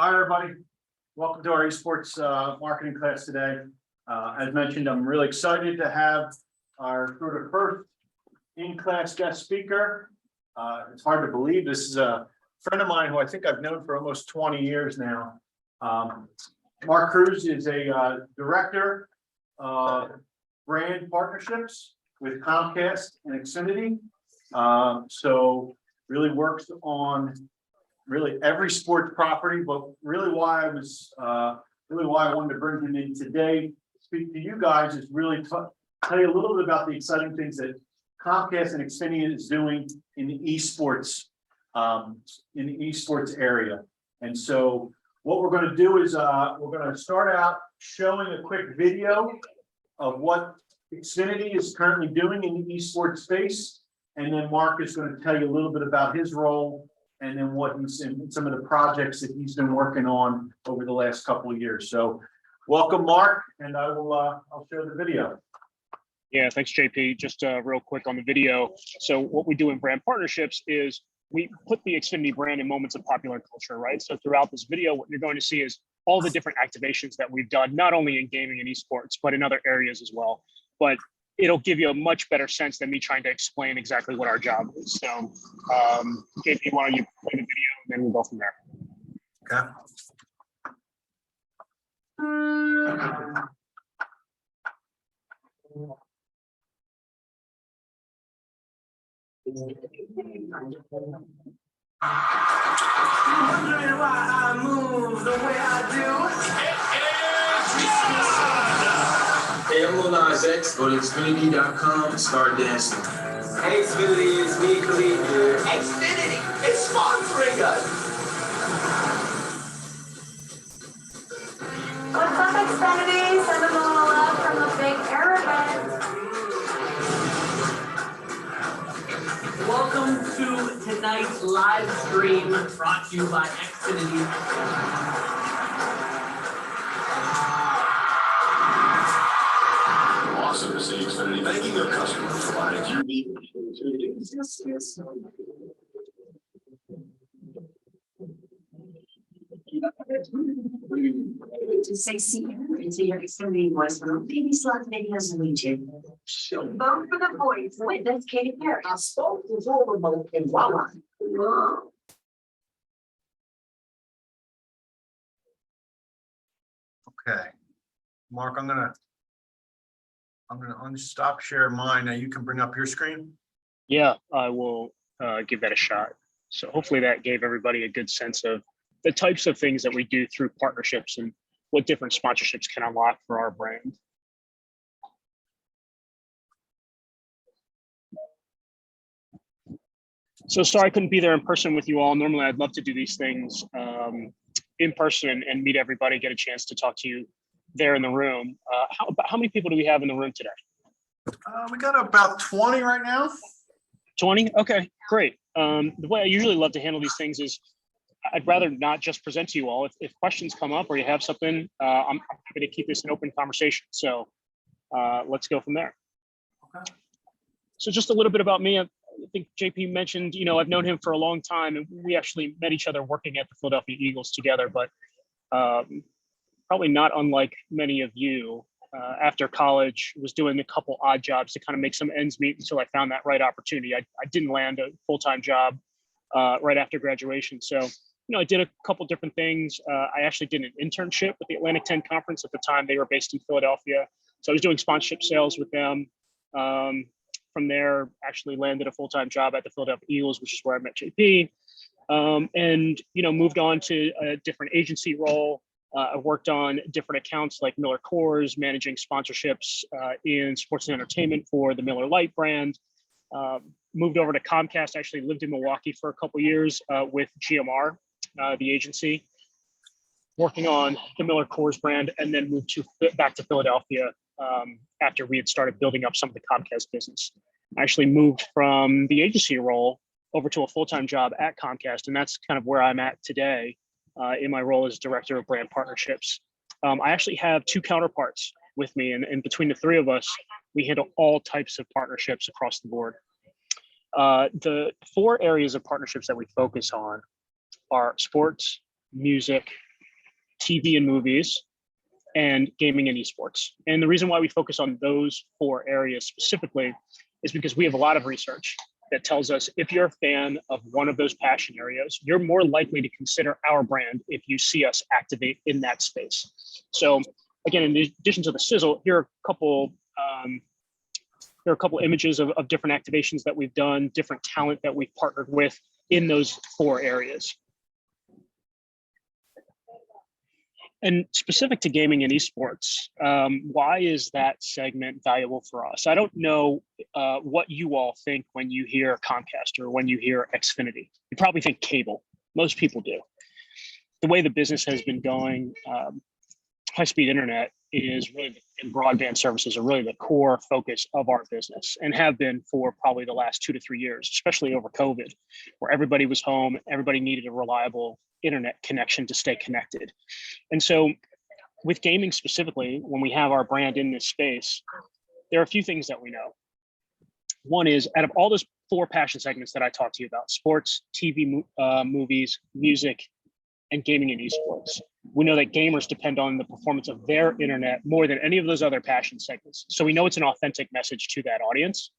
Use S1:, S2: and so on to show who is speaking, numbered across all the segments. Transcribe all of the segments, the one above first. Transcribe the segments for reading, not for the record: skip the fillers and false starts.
S1: Hi, everybody. Welcome to our esports marketing class today. As mentioned, I'm really excited to have our sort of first in-class guest speaker. It's hard to believe this is a friend of mine who I think I've known for almost 20 years now. Mark Cruz is a director of brand partnerships with Comcast and Xfinity. So really works on really every sports property, but really why I wanted to bring him in today to speak to you guys is really tell you a little bit about the exciting things that Comcast and Xfinity is doing in the esports area. And so what we're going to do is we're going to start out showing a quick video of what Xfinity is currently doing in the esports space, and then Mark is going to tell you a little bit about his role and then what he's in some of the projects that he's been working on over the last couple of years. So welcome, Mark, and I'll share the video.
S2: Yeah, thanks, JP. Just real quick on the video. So what we do in brand partnerships is we put the Xfinity brand in moments of popular culture, right? So throughout this video, what you're going to see is all the different activations that we've done, not only in gaming and esports, but in other areas as well. But it'll give you a much better sense than me trying to explain exactly what our job is. So JP, why don't you play the video and then we'll go from there.
S1: Okay.
S3: Wondering why I move the way I do? Hey, I'm Lil Nas X. Go to Xfinity.com and start dancing. Hey, Xfinity, it's me, Khalid here. Xfinity is sponsoring us.
S4: What's up, Xfinity? Send them all love from a big Arabic.
S5: Welcome to tonight's live stream brought to you by Xfinity.
S6: Awesome to see Xfinity thanking their customers for providing unique opportunities.
S4: Yes. To say see into your Xfinity voicemail, maybe select videos and YouTube. Vote for the voice. Wait, that's Katy Perry. I spoke to all remote and voila. Wow.
S1: Okay, Mark, I'm gonna stop share mine. Now you can bring up your screen.
S2: Yeah, I will give that a shot. So hopefully that gave everybody a good sense of the types of things that we do through partnerships and what different sponsorships can unlock for our brand. So sorry I couldn't be there in person with you all. Normally I'd love to do these things in person and meet everybody, get a chance to talk to you there in the room. How many people do we have in the room today?
S1: We got about 20 right now.
S2: 20? Okay, great. The way I usually love to handle these things is I'd rather not just present to you all. If questions come up or you have something, I'm happy to keep this an open conversation. So let's go from there.
S1: Okay.
S2: So just a little bit about me. I think JP mentioned, I've known him for a long time, and we actually met each other working at the Philadelphia Eagles together, but probably not unlike many of you. After college, was doing a couple odd jobs to kind of make some ends meet until I found that right opportunity. I didn't land a full-time job right after graduation. So, I did a couple different things. I actually did an internship with the Atlantic 10 Conference at the time. They were based in Philadelphia. So I was doing sponsorship sales with them. From there, actually landed a full-time job at the Philadelphia Eagles, which is where I met JP. And, moved on to a different agency role. I worked on different accounts like Miller Coors, managing sponsorships in sports and entertainment for the Miller Lite brand. Moved over to Comcast, actually lived in Milwaukee for a couple of years with GMR, the agency, working on the Miller Coors brand, and then moved back to Philadelphia after we had started building up some of the Comcast business. I actually moved from the agency role over to a full-time job at Comcast, and that's kind of where I'm at today in my role as Director of Brand Partnerships. I actually have two counterparts with me, and between the three of us, we handle all types of partnerships across the board. The four areas of partnerships that we focus on are sports, music, TV and movies, and gaming and esports. And the reason why we focus on those 4 areas specifically is because we have a lot of research that tells us if you're a fan of one of those passion areas, you're more likely to consider our brand if you see us activate in that space. So again, in addition to the sizzle, here are a couple images of different activations that we've done, different talent that we've partnered with in those 4 areas. And specific to gaming and esports, why is that segment valuable for us? I don't know what you all think when you hear Comcast or when you hear Xfinity. You probably think cable. Most people do. The way the business has been going, high-speed internet is really, and broadband services are really the core focus of our business and have been for probably the last 2 to 3 years, especially over COVID, where everybody was home, everybody needed a reliable internet connection to stay connected. And so with gaming specifically, when we have our brand in this space, there are a few things that we know. One is, out of all those 4 passion segments that I talked to you about, sports, TV, movies, music, and gaming and esports, we know that gamers depend on the performance of their internet more than any of those other passion segments. So we know it's an authentic message to that audience.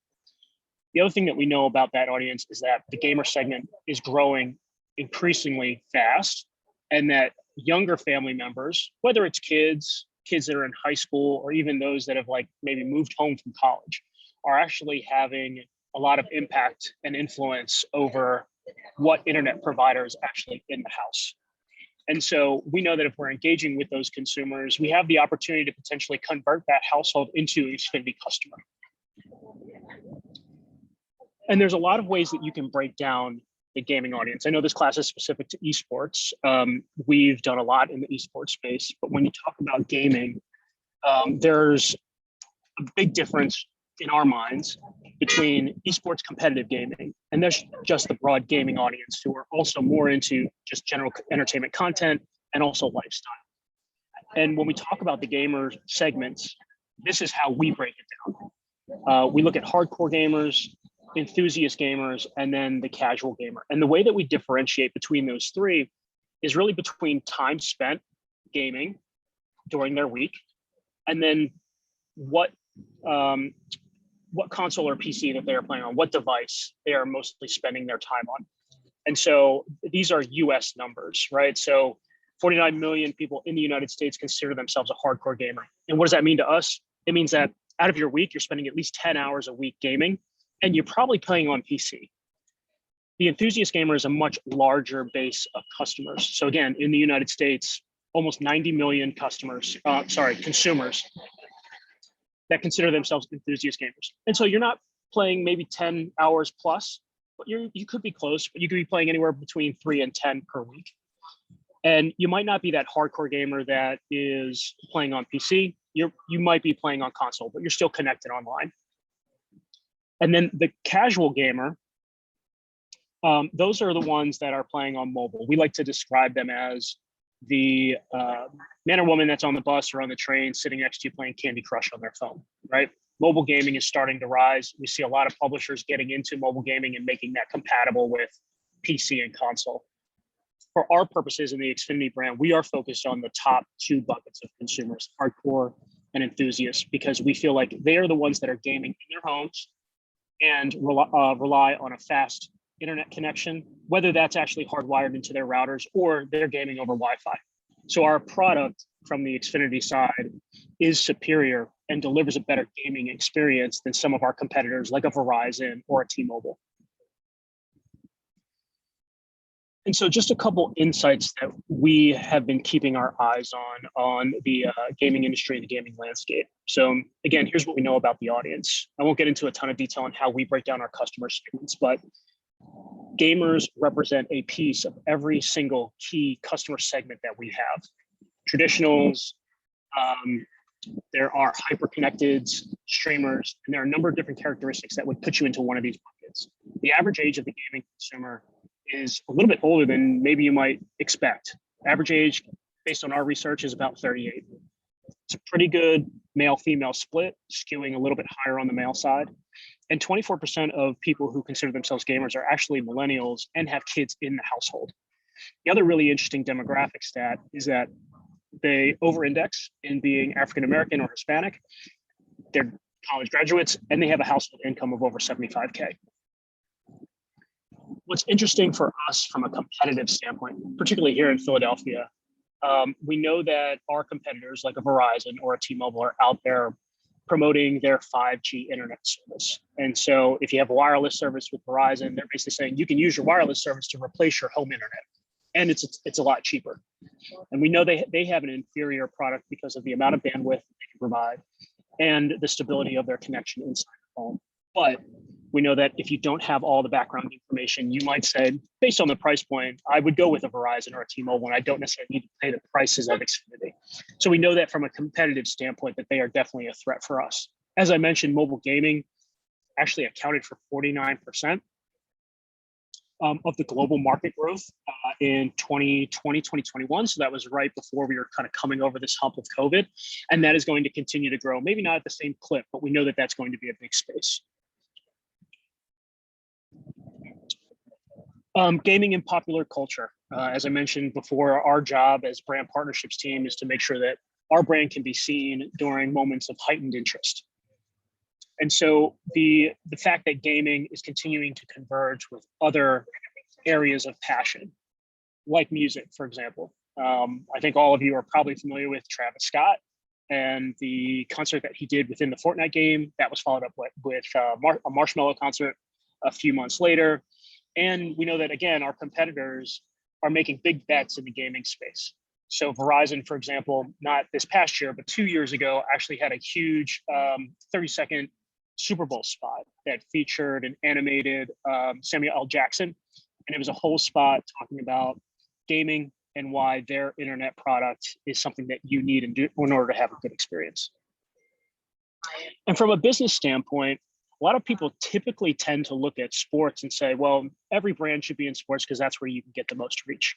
S2: The other thing that we know about that audience is that the gamer segment is growing increasingly fast, and that younger family members, whether it's kids that are in high school, or even those that have maybe moved home from college, are actually having a lot of impact and influence over what internet provider is actually in the house. And so we know that if we're engaging with those consumers, we have the opportunity to potentially convert that household into an Xfinity customer. And there's a lot of ways that you can break down the gaming audience. I know this class is specific to esports. We've done a lot in the esports space, but when you talk about gaming, there's a big difference in our minds between esports competitive gaming and there's just the broad gaming audience who are also more into just general entertainment content and also lifestyle. And when we talk about the gamer segments, this is how we break it down. We look at hardcore gamers, enthusiast gamers, and then the casual gamer. And the way that we differentiate between those 3 is really between time spent gaming during their week, and then what console or PC that they are playing on, what device they are mostly spending their time on. And so these are US numbers, right? So 49 million people in the United States consider themselves a hardcore gamer. And what does that mean to us? It means that out of your week, you're spending at least 10 hours a week gaming, and you're probably playing on PC. The enthusiast gamer is a much larger base of customers. So again, in the United States, almost 90 million consumers that consider themselves enthusiast gamers. And so you're not playing maybe 10 hours plus, but you could be close, but you could be playing anywhere between 3 and 10 per week. And you might not be that hardcore gamer that is playing on PC. You might be playing on console, but you're still connected online. And then the casual gamer, those are the ones that are playing on mobile. We like to describe them as the man or woman that's on the bus or on the train sitting next to you playing Candy Crush on their phone, right? Mobile gaming is starting to rise. We see a lot of publishers getting into mobile gaming and making that compatible with PC and console. For our purposes in the Xfinity brand, we are focused on the top 2 buckets of consumers, hardcore and enthusiasts, because we feel like they are the ones that are gaming in their homes and rely on a fast internet connection, whether that's actually hardwired into their routers or they're gaming over Wi-Fi. So our product from the Xfinity side is superior and delivers a better gaming experience than some of our competitors like a Verizon or a T-Mobile. And so just a couple insights that we have been keeping our eyes on the gaming industry and the gaming landscape. So again, here's what we know about the audience. I won't get into a ton of detail on how we break down our customer segments, but gamers represent a piece of every single key customer segment that we have. Traditionals, there are hyper-connecteds, streamers, and there are a number of different characteristics that would put you into one of these buckets. The average age of the gaming consumer is a little bit older than maybe you might expect. Average age, based on our research, is about 38. It's a pretty good male-female split, skewing a little bit higher on the male side. And 24% of people who consider themselves gamers are actually millennials and have kids in the household. The other really interesting demographic stat is that They over-index in being African American or Hispanic. They're college graduates, and they have a household income of over 75K. What's interesting for us from a competitive standpoint, particularly here in Philadelphia, we know that our competitors like a Verizon or a T-Mobile are out there promoting their 5G internet service. And so if you have wireless service with Verizon, they're basically saying you can use your wireless service to replace your home internet. And it's a lot cheaper. And we know they have an inferior product because of the amount of bandwidth they can provide and the stability of their connection inside the home. But we know that if you don't have all the background information, you might say, based on the price point, I would go with a Verizon or a T-Mobile, and I don't necessarily need to pay the prices of Xfinity. So we know that from a competitive standpoint that they are definitely a threat for us. As I mentioned, mobile gaming actually accounted for 49% of the global market growth in 2020, 2021. So that was right before we were kind of coming over this hump of COVID. And that is going to continue to grow, maybe not at the same clip, but we know that that's going to be a big space. Gaming and popular culture. As I mentioned before, our job as brand partnerships team is to make sure that our brand can be seen during moments of heightened interest. And so the fact that gaming is continuing to converge with other areas of passion, like music, for example. I think all of you are probably familiar with Travis Scott and the concert that he did within the Fortnite game. That was followed up with a Marshmello concert a few months later. And we know that, again, our competitors are making big bets in the gaming space. So Verizon, for example, not this past year, but 2 years ago, actually had a huge 30-second Super Bowl spot that featured an animated Samuel L. Jackson. And it was a whole spot talking about gaming and why their internet product is something that you need in order to have a good experience. And from a business standpoint, a lot of people typically tend to look at sports and say, well, every brand should be in sports because that's where you can get the most reach.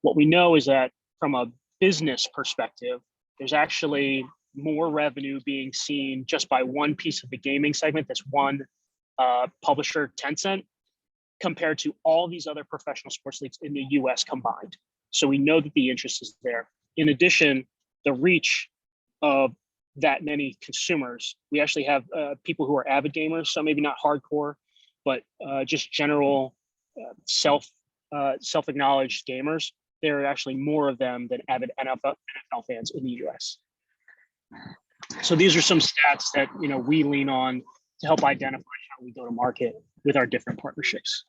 S2: What we know is that from a business perspective, there's actually more revenue being seen just by one piece of the gaming segment, that's one publisher, Tencent, compared to all these other professional sports leagues in the US combined. So we know that the interest is there. In addition, the reach of that many consumers, we actually have people who are avid gamers, so maybe not hardcore, but just general self-acknowledged gamers. There are actually more of them than avid NFL fans in the US. So these are some stats that we lean on to help identify how we go to market with our different partnerships.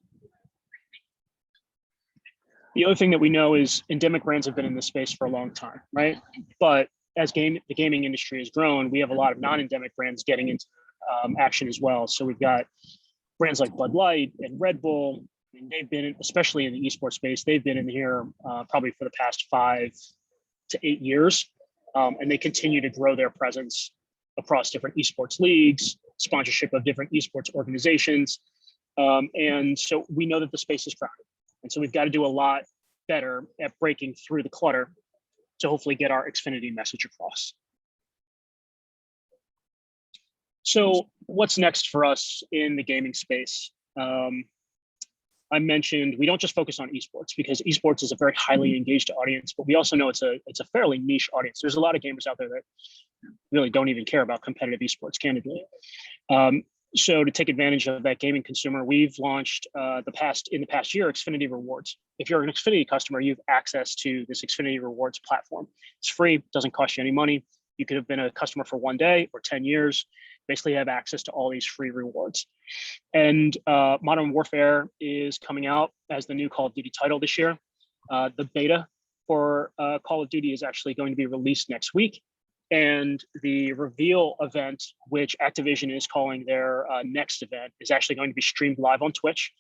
S2: The other thing that we know is endemic brands have been in this space for a long time, right? But as the gaming industry has grown, we have a lot of non-endemic brands getting into action as well. So we've got brands like Bud Light and Red Bull. I mean, they've been, especially in the esports space, they've been in here probably for the past 5 to 8 years. And they continue to grow their presence across different esports leagues, sponsorship of different esports organizations. And so we know that the space is crowded. And so we've got to do a lot better at breaking through the clutter to hopefully get our Xfinity message across. So what's next for us in the gaming space? I mentioned we don't just focus on esports because esports is a very highly engaged audience, but we also know it's a fairly niche audience. There's a lot of gamers out there that really don't even care about competitive esports, candidly. So to take advantage of that gaming consumer, we've launched in the past year Xfinity Rewards. If you're an Xfinity customer, you have access to this Xfinity Rewards platform. It's free, doesn't cost you any money. You could have been a customer for 1 day or 10 years, basically have access to all these free rewards. And Modern Warfare is coming out as the new Call of Duty title this year. The beta for Call of Duty is actually going to be released next week. And the reveal event, which Activision is calling their next event, is actually going to be streamed live on Twitch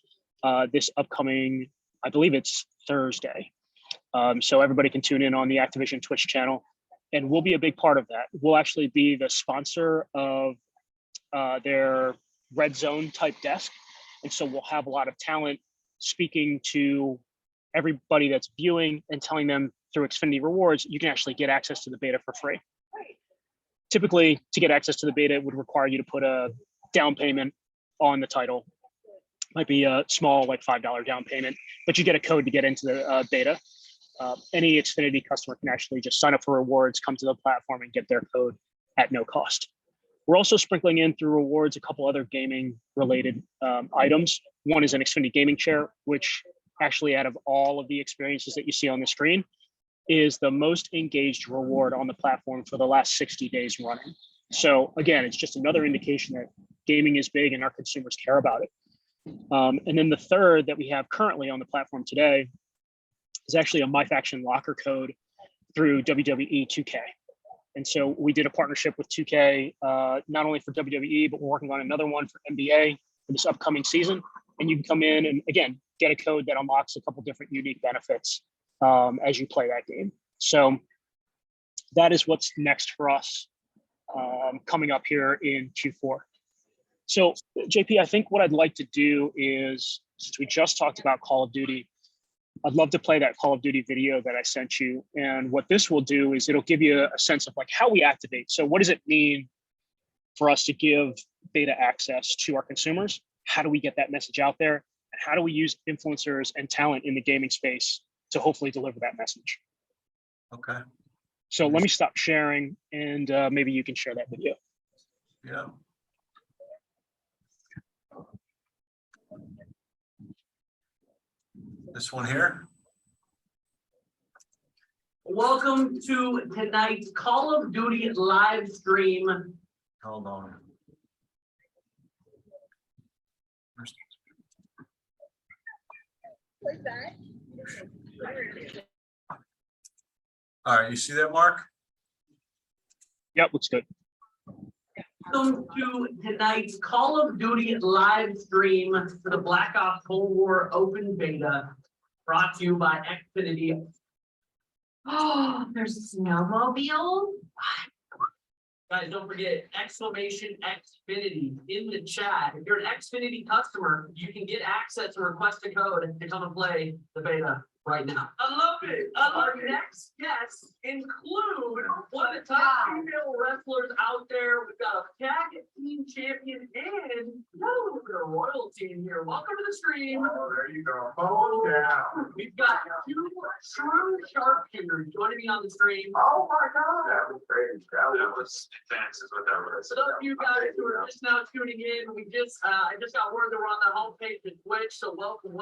S2: this upcoming, I believe it's Thursday. So everybody can tune in on the Activision Twitch channel, and we'll be a big part of that. We'll actually be the sponsor of their Red Zone type desk. And so we'll have a lot of talent speaking to everybody that's viewing and telling them through Xfinity Rewards, you can actually get access to the beta for free. Typically, to get access to the beta, it would require you to put a down payment on the title. Might be a small, like $5 down payment, but you get a code to get into the beta. any Xfinity customer can actually just sign up for rewards, come to the platform, and get their code at no cost. We're also sprinkling in through rewards a couple other gaming related items. One is an Xfinity gaming chair, which actually out of all of the experiences that you see on the screen is the most engaged reward on the platform for the last 60 days running. So again, it's just another indication that gaming is big and our consumers care about it. And then the third that we have currently on the platform today is actually a MyFaction locker code through WWE 2K. And so we did a partnership with 2K, not only for WWE, but we're working on another one for NBA for this upcoming season. And you can come in and again, get a code that unlocks a couple different unique benefits as you play that game. So that is what's next for us coming up here in Q4. So JP, I think what I'd like to do is, since we just talked about Call of Duty, I'd love to play that Call of Duty video that I sent you. And what this will do is it'll give you a sense of like how we activate. So what does it mean for us to give beta access to our consumers? How do we get that message out there? And how do we use influencers and talent in the gaming space to hopefully deliver that message?
S1: Okay.
S2: So let me stop sharing and maybe you can share that video.
S1: Yeah. This one here.
S5: Welcome to tonight's Call of Duty live stream.
S1: Hold on. All right, you see that, Mark?
S2: Yep, looks good.
S5: Welcome to tonight's Call of Duty live stream for the Black Ops Cold War Open Beta, brought to you by Xfinity.
S4: Oh, there's a snowmobile.
S5: Guys, don't forget exclamation Xfinity in the chat. If you're an Xfinity customer, you can get access and request a code to come and play the beta right now. I love it. Our next guests include one of the top female wrestlers out there. We've got a tag team champion and a little bit of royalty in here. Welcome to the stream.
S6: Oh, there you go. Oh, yeah.
S5: We've got two true sharpshooters joining me on the stream.
S6: Oh, my God. That was crazy. That was advances with that was.
S5: For those of you guys who are just now tuning in, I just got word that we're on the homepage of Twitch, so welcome.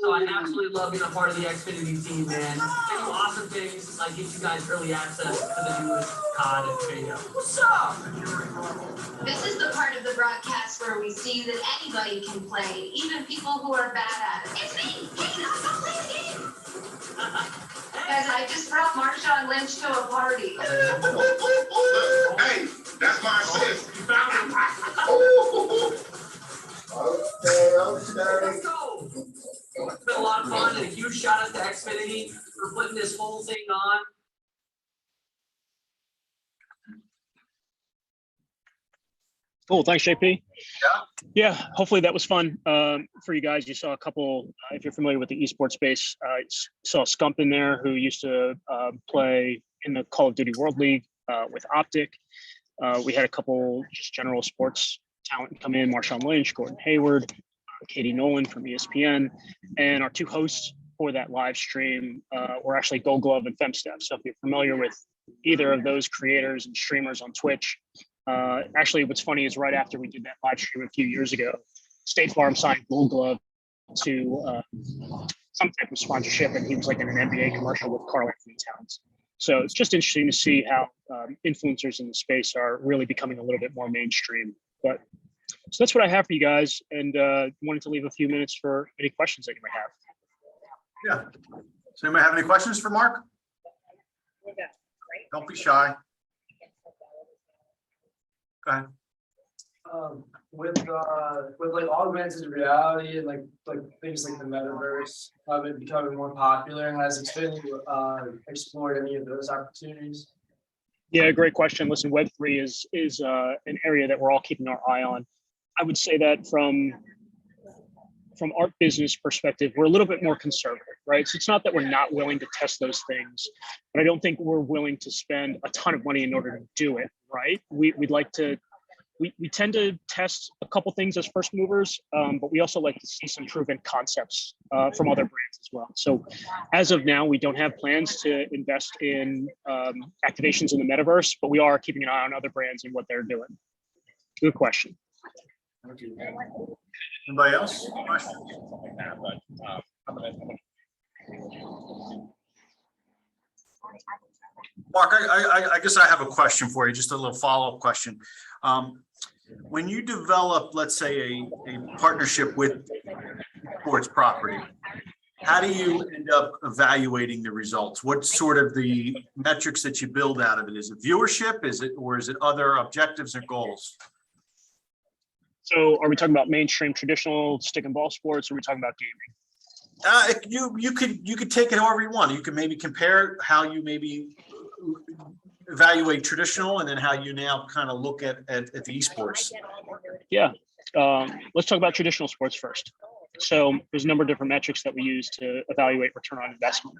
S5: So I absolutely love being a part of the Xfinity team, man. They do awesome things like get you guys early access to the newest COD and beta. What's up?
S7: This is the part of the broadcast where we see that anybody can play, even people who are bad at it. It's me! Hey, let's go play a game! Guys, I just brought Marshawn Lynch to a party.
S6: Hey, that's my sis.
S5: You found him.
S6: Okay.
S5: Let's go. It's been a lot of fun and a huge shout out to Xfinity for putting this whole thing on.
S2: Cool, thanks JP. Yeah, hopefully that was fun for you guys. You saw a couple, if you're familiar with the esports space, saw Scump in there who used to play in the Call of Duty World League with Optic. We had a couple just general sports talent come in, Marshawn Lynch, Gordon Hayward, Katie Nolan from ESPN, and our two hosts for that live stream were actually Gold Glove and FemStep. So if you're familiar with either of those creators and streamers on Twitch, actually what's funny is right after we did that live stream a few years ago, State Farm signed Gold Glove to some type of sponsorship, and he was like in an NBA commercial with Karl Anthony Towns. So it's just interesting to see how influencers in the space are really becoming a little bit more mainstream. But so that's what I have for you guys, and wanted to leave a few minutes for any questions that you might have.
S1: Yeah. Does anybody have any questions for Mark? Don't be shy. Go ahead.
S8: With like augmented reality and like things like the metaverse been becoming more popular, has Xfinity explored any of those opportunities?
S2: Yeah, great question. Listen, Web3 is an area that we're all keeping our eye on. I would say that from our business perspective, we're a little bit more conservative, right? So it's not that we're not willing to test those things, but I don't think we're willing to spend a ton of money in order to do it, right? We'd like to we tend to test a couple things as first movers, but we also like to see some proven concepts from other brands as well. So as of now, we don't have plans to invest in activations in the metaverse, but we are keeping an eye on other brands and what they're doing. Good question.
S1: Anybody else? Questions? Mark, I guess I have a question for you, just a little follow-up question. When you develop, let's say, a partnership with sports property, how do you end up evaluating the results? What's sort of the metrics that you build out of it? Is it viewership? Is it other objectives or goals?
S2: So are we talking about mainstream traditional stick and ball sports, or are we talking about gaming?
S1: You could take it however you want. You can maybe compare how you maybe evaluate traditional and then how you now kind of look at the esports.
S2: Yeah, let's talk about traditional sports first. So there's a number of different metrics that we use to evaluate return on investment.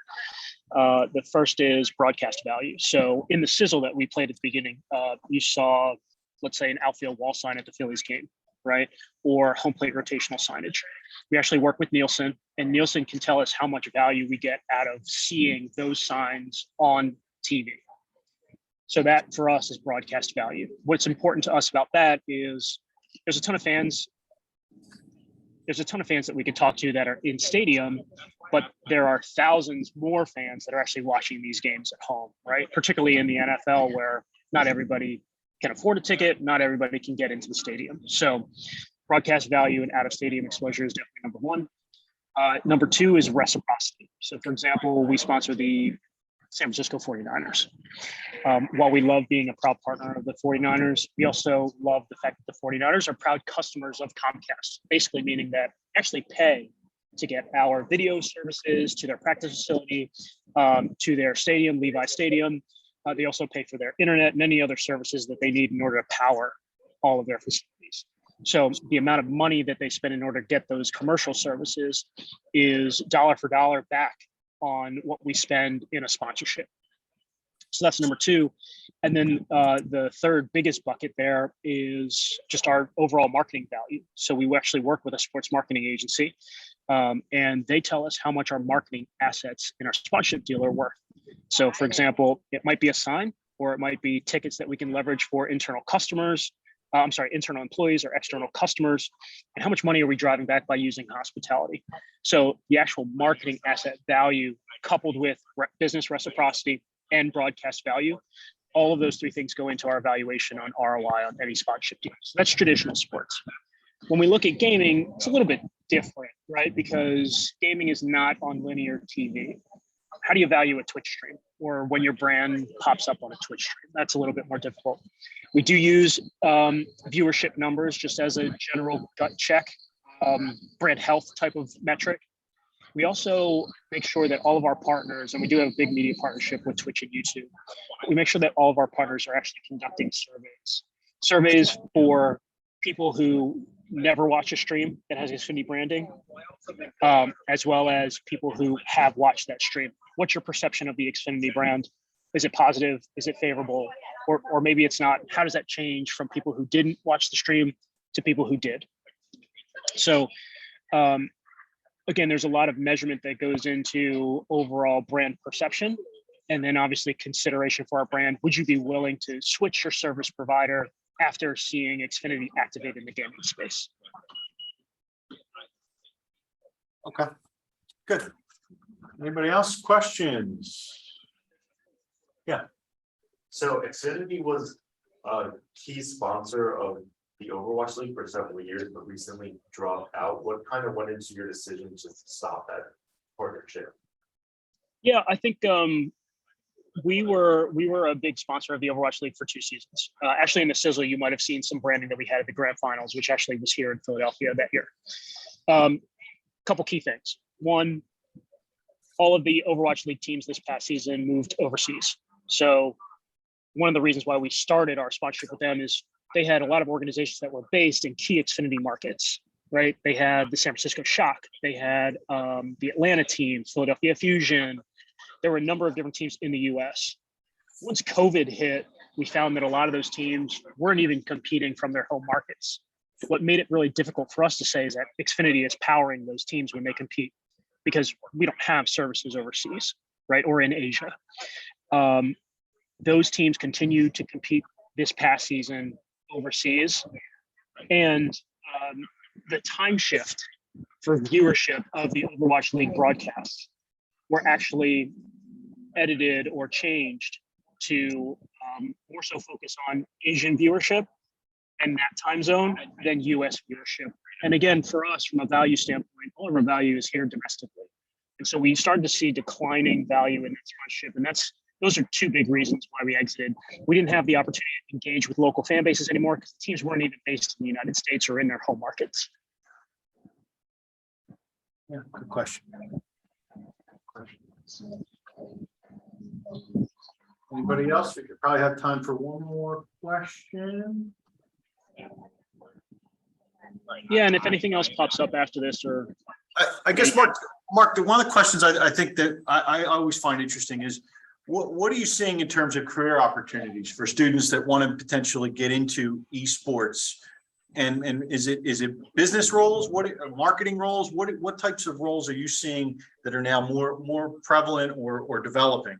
S2: The first is broadcast value. So in the sizzle that we played at the beginning, you saw, let's say, an outfield wall sign at the Phillies game, right? Or home plate rotational signage. We actually work with Nielsen, and Nielsen can tell us how much value we get out of seeing those signs on TV. So that for us is broadcast value. What's important to us about that is there's a ton of fans. There's a ton of fans that we can talk to that are in stadium, but there are thousands more fans that are actually watching these games at home, right? Particularly in the NFL, where not everybody can afford a ticket, not everybody can get into the stadium. So broadcast value and out of stadium exposure is definitely number one. Number two is reciprocity. So for example, we sponsor the San Francisco 49ers. While we love being a proud partner of the 49ers, we also love the fact that the 49ers are proud customers of Comcast, basically meaning that actually pay to get our video services to their practice facility, to their stadium, Levi Stadium. They also pay for their internet and any other services that they need in order to power all of their facilities. So the amount of money that they spend in order to get those commercial services is dollar for dollar back on what we spend in a sponsorship. So that's number two. And then the third biggest bucket there is just our overall marketing value. So we actually work with a sports marketing agency, and they tell us how much our marketing assets in our sponsorship deal are worth. So for example, it might be a sign, or it might be tickets that we can leverage for internal customers, internal employees or external customers, and how much money are we driving back by using hospitality? So the actual marketing asset value coupled with business reciprocity and broadcast value, all of those three things go into our evaluation on ROI on any sponsorship deal. So that's traditional sports. When we look at gaming, it's a little bit different, right? Because gaming is not on linear TV. How do you value a Twitch stream, or when your brand pops up on a Twitch stream? That's a little bit more difficult. We do use viewership numbers just as a general gut check, brand health type of metric. We also make sure that all of our partners, and we do have a big media partnership with Twitch and YouTube, we make sure that all of our partners are actually conducting surveys for people who never watch a stream that has Xfinity branding, as well as people who have watched that stream. What's your perception of the Xfinity brand? Is it positive? Is it favorable? Or maybe it's not. How does that change from people who didn't watch the stream to people who did? So again, there's a lot of measurement that goes into overall brand perception. And then obviously consideration for our brand. Would you be willing to switch your service provider after seeing Xfinity activate in the gaming space?
S1: Okay, good. Anybody else? Questions? Yeah.
S9: So Xfinity was a key sponsor of the Overwatch League for several years, but recently dropped out. What kind of went into your decision to stop that partnership?
S2: Yeah, I think we were a big sponsor of the Overwatch League for 2 seasons. Actually, in the sizzle, you might have seen some branding that we had at the grand finals, which actually was here in Philadelphia that year. Couple key things. One, all of the Overwatch League teams this past season moved overseas. So one of the reasons why we started our sponsorship with them is they had a lot of organizations that were based in key Xfinity markets, right? They had the San Francisco Shock, they had the Atlanta team, Philadelphia Fusion. There were a number of different teams in the US. Once COVID hit, we found that a lot of those teams weren't even competing from their home markets. What made it really difficult for us to say is that Xfinity is powering those teams when they compete, because we don't have services overseas, right, or in Asia. Those teams continue to compete this past season overseas, and the time shift for viewership of the Overwatch League broadcasts were actually edited or changed to more so focus on Asian viewership and that time zone than US viewership. And again, for us, from a value standpoint, all of our value is here domestically. And so we started to see declining value in that sponsorship. And those are two big reasons why we exited. We didn't have the opportunity to engage with local fan bases anymore because the teams weren't even based in the United States or in their home markets.
S1: Yeah, good question. Anybody else? We could probably have time for one more question.
S2: Yeah, and if anything else pops up after this, or
S1: I guess, Mark, one of the questions I think that I always find interesting is what are you seeing in terms of career opportunities for students that want to potentially get into esports? And is it business roles? What marketing roles? What types of roles are you seeing that are now more prevalent or developing?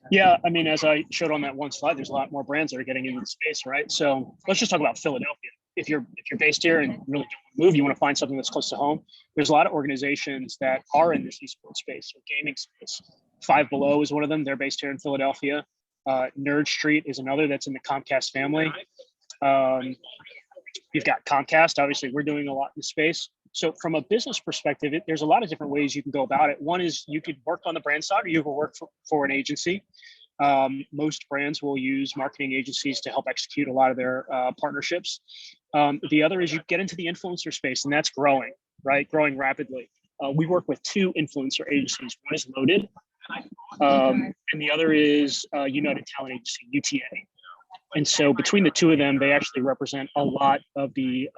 S2: Yeah, I mean, as I showed on that one slide, there's a lot more brands that are getting into the space, right? So let's just talk about Philadelphia. If you're based here and really don't want to move, you want to find something that's close to home. There's a lot of organizations that are in this esports space or gaming space. Five Below is one of them. They're based here in Philadelphia. Nerd Street is another that's in the Comcast family. You've got Comcast. Obviously, we're doing a lot in the space. So from a business perspective, there's a lot of different ways you can go about it. One is you could work on the brand side, or you can work for an agency. Most brands will use marketing agencies to help execute a lot of their partnerships. The other is you get into the influencer space, and that's growing, right? Growing rapidly. We work with two influencer agencies. One is Loaded, and the other is United Talent Agency, UTA. And so between the two of them, they actually represent a lot of the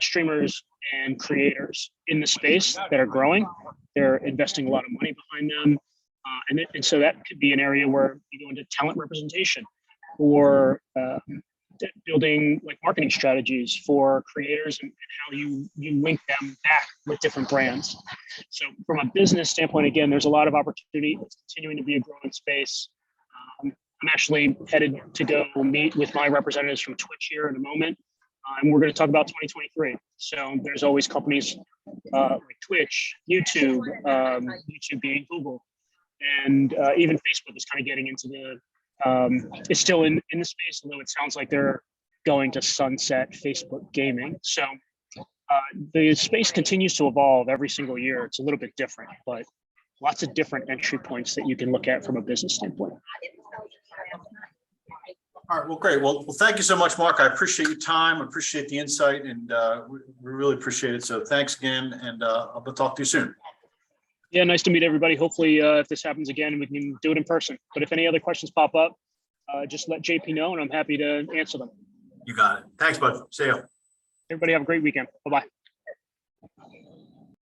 S2: streamers and creators in the space that are growing. They're investing a lot of money behind them. And so that could be an area where you go into talent representation or building like marketing strategies for creators and how you link them back with different brands. So from a business standpoint, again, there's a lot of opportunity. It's continuing to be a growing space. I'm actually headed to go meet with my representatives from Twitch here in a moment. And we're going to talk about 2023. So there's always companies like Twitch, YouTube, YouTube being Google, and even Facebook is kind of getting into it's still in the space, although it sounds like they're going to sunset Facebook gaming. So the space continues to evolve every single year. It's a little bit different, but lots of different entry points that you can look at from a business standpoint.
S1: All right, well, great. Well, thank you so much, Mark. I appreciate your time. I appreciate the insight, and we really appreciate it. So thanks again, and I'll talk to you soon.
S2: Yeah, nice to meet everybody. Hopefully, if this happens again, we can do it in person. But if any other questions pop up, just let JP know, and I'm happy to answer them.
S1: You got it. Thanks, bud. See you.
S2: Everybody have a great weekend. Bye-bye.